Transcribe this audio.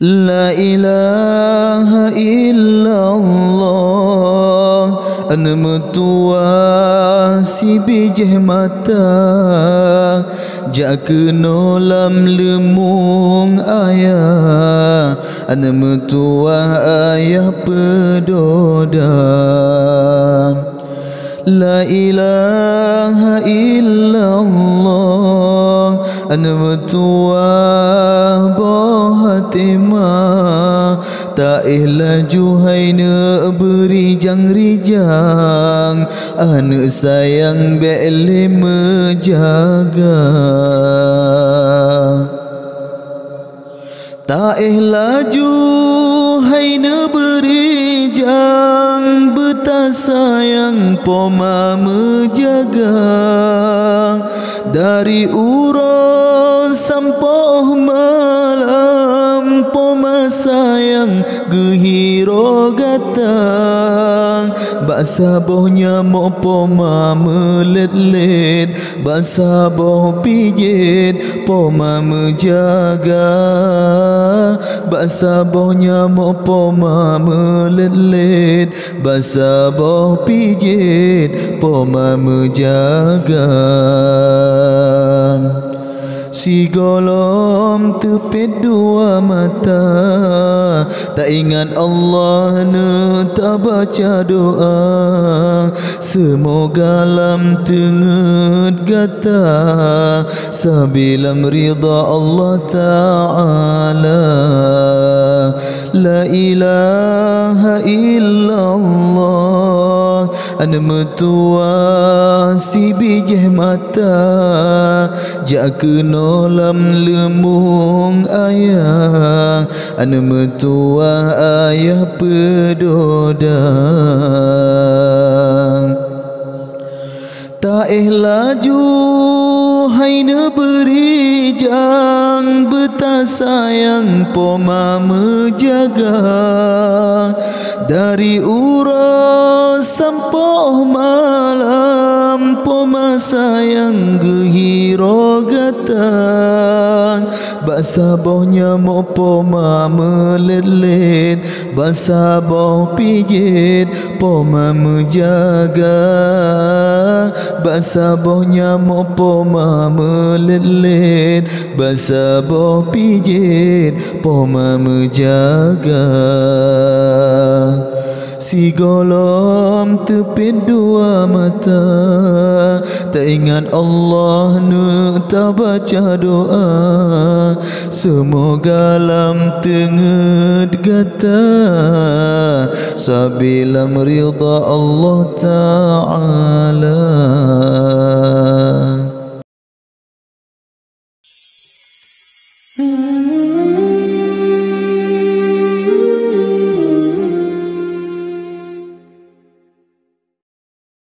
La ilaha illallah Ana metua si bijih mata Jak kena lam lemung ayah Ana metua ayah pedoda La ilaha illallah Ana metua bohatima Tak laju haina berijang-rijang Ana sayang bele menjaga Tak laju haina berijang Betah sayang poma menjaga Dari urus sampai malam Poma sayang gehiro gatang Basabohnya mo poma melet-let Basaboh pijit poma menjaga Basabohnya mo poma melet-let Basaboh pijit poma menjaga Si golom tepit dua mata Tak ingat Allah tak baca doa Semoga lam tenget gata Sabilam ridha Allah Ta'ala La ilaha illallah Ana metua si bijih mata Jak kena lam lemung ayah Ana metua ayah pedoda Tak laju haina berijang Betah sayang poma menjaga Dari urus sampai malam Poma sayang gehiro gatang Basabohnya mo poma melet-let Basaboh pijit poma menjaga Basabohnya mo poma melet-let Basaboh pijit poma menjaga Si golom tepit dua mata Tak ingat Allah tak baca doa Semoga lam tenget gata Sabilam ridha Allah Ta'ala